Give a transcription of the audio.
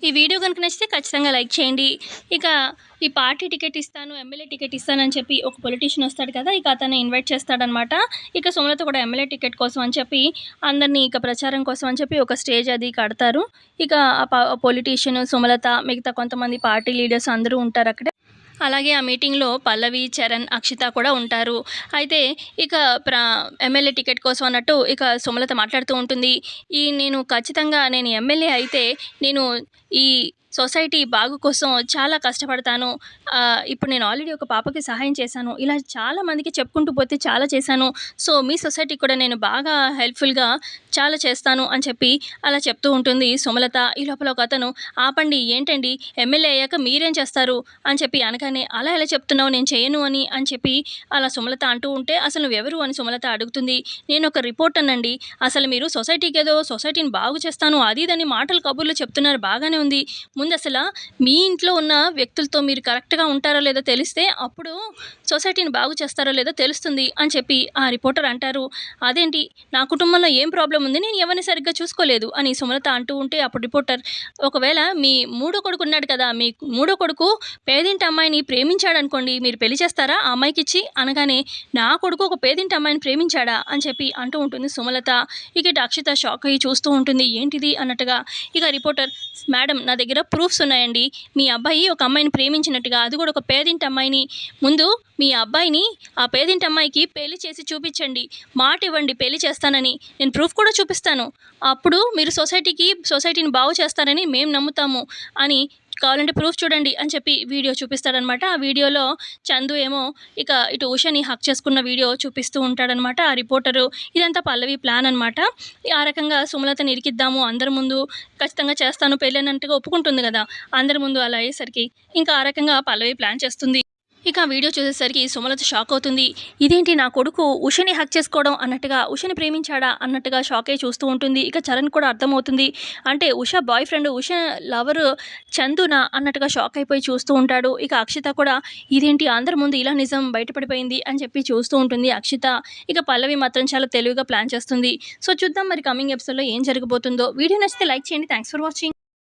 ఈ వీడియో గనుక నచ్చితే ఖచ్చితంగా లైక్ చేయండి. ఇక ఈ పార్టీ టికెట్ ఇస్తాను, ఎమ్మెల్యే టికెట్ ఇస్తానని చెప్పి ఒక పొలిటీషియన్ వస్తాడు కదా! ఇక అతన్ని ఇన్వైట్ చేస్తాడనమాట. ఇక సుమలత కూడా ఎమ్మెల్యే టికెట్ కోసం అని చెప్పి అందరిని ఇక ప్రచారం కోసం అని చెప్పి ఒక స్టేజ్ అది కడతారు. ఇక పొలిటీషియన్, సుమలత, మిగతా కొంతమంది పార్టీ లీడర్స్ అందరూ ఉంటారక్కడే. అలాగే ఆ మీటింగ్‌లో పల్లవి, చరణ్, అక్షిత కూడా ఉంటారు. అయితే ఇక ఎమ్మెల్యే టికెట్ కోసం అన్నట్టు ఇక సుమలత మాట్లాడుతూ ఉంటుంది. నేను ఎమ్మెల్యే అయితే నేను ఈ సొసైటీ బాగు కోసం చాలా కష్టపడతాను. ఇప్పుడు నేను ఆల్రెడీ ఒక పాపకి సహాయం చేశాను. ఇలా చాలా మందికి చెప్పుకుంటూ పోతే చాలా చేశాను. సో, మీ సొసైటీకి కూడా నేను బాగా హెల్ప్‌ఫుల్‌గా చాలా చేస్తాను అని చెప్పి అలా చెప్తూ ఉంటుంది సుమలత. ఈ లోపల ఒకతను, ఆపండి ఏంటండి ఎమ్మెల్యే అయ్యాక మీరేం చేస్తారు అని చెప్పి అనగానే, అలా ఎలా చెప్తున్నావు నేను చేయను అని చెప్పి అలా సుమలత అంటూ ఉంటే, అసలు నువ్వెవరు అని సుమలత అడుగుతుంది. నేనొక రిపోర్టర్‌నండి. అసలు మీరు సొసైటీని బాగు చేస్తాను అది ఇదని మాటలు కబుర్లు చెప్తున్నారు బాగానే ఉంది. ముందసల మీ ఇంట్లో ఉన్న వ్యక్తులతో మీరు కరెక్ట్‌గా ఉంటారో లేదో తెలిస్తే అప్పుడు సొసైటీని బాగు చేస్తారో లేదో తెలుస్తుంది అని చెప్పి ఆ రిపోర్టర్ అంటారు. అదేంటి నా కుటుంబంలో ఏం ప్రాబ్లమ్ ఉంది? నేను ఎవరిని సరిగ్గా చూసుకోలేదు అని సుమలత అంటూ ఉంటే అప్పుడు రిపోర్టర్, ఒకవేళ మీ మూడో కొడుకు ఉన్నాడు కదా! మీ మూడో కొడుకు పేదింటి అమ్మాయిని ప్రేమించాడనుకోండి, మీరు పెళ్లి చేస్తారా ఆ అమ్మాయికిచ్చి? అనగానే, నా కొడుకు ఒక పేదింటి అమ్మాయిని ప్రేమించాడా? అని చెప్పి అంటూ ఉంటుంది సుమలత. ఇక ఇటు అక్షిత షాక్ అయ్యి చూస్తూ ఉంటుంది. ఏంటిది అన్నట్టుగా. ఇక రిపోర్టర్, మేడం నా దగ్గర ప్రూఫ్స్ ఉన్నాయండి. మీ అబ్బాయి ఒక అమ్మాయిని ప్రేమించినట్టుగా, అది కూడా ఒక పేదింటి అమ్మాయిని. ముందు మీ అబ్బాయిని ఆ పేదింటి అమ్మాయికి పెళ్లి చేసి చూపించండి. మాట ఇవ్వండి పెళ్లి చేస్తానని. నేను ప్రూఫ్ కూడా చూపిస్తాను. అప్పుడు మీరు సొసైటీని బాగు చేస్తారని మేము నమ్ముతాము అని, కావాలంటే ప్రూఫ్ చూడండి అని చెప్పి వీడియో చూపిస్తాడనమాట. ఆ వీడియోలో చందు ఏమో ఇక ఇటు ఉషని హక్ చేసుకున్న వీడియో చూపిస్తూ ఉంటాడనమాట ఆ రిపోర్టరు. ఇదంతా పల్లవి ప్లాన్ అనమాట. ఆ రకంగా సుమలతని ఇరికిద్దాము అందరి ముందు, ఖచ్చితంగా చేస్తాను పెళ్ళి అన్నట్టుగా ఒప్పుకుంటుంది కదా! అందరి ముందు అలా అయ్యేసరికి ఇంకా ఆ రకంగా పల్లవి ప్లాన్ చేస్తుంది. ఇక ఆ వీడియో చూసేసరికి సుమలత షాక్ అవుతుంది. ఇదేంటి నా కొడుకు ఉషని హక్ చేసుకోవడం అన్నట్టుగా, ఉషని ప్రేమించాడా అన్నట్టుగా షాక్ అయ్యి చూస్తూ ఉంటుంది. ఇక చరణ్ కూడా అర్థమవుతుంది. అంటే Usha boyfriend, Usha lover చందునా అన్నట్టుగా షాక్ అయిపోయి చూస్తూ ఉంటాడు. ఇక అక్షిత కూడా ఇదేంటి అందరి ముందు ఇలా నిజం బయటపడిపోయింది అని చెప్పి చూస్తూ ఉంటుంది అక్షిత. ఇక పల్లవి మాత్రం చాలా తెలివిగా ప్లాన్ చేస్తుంది. సో చూద్దాం మరి కమింగ్ ఎపిసోడ్‌లో ఏం జరగబోతుందో. వీడియో నచ్చితే లైక్ చేయండి. Thanks for watching.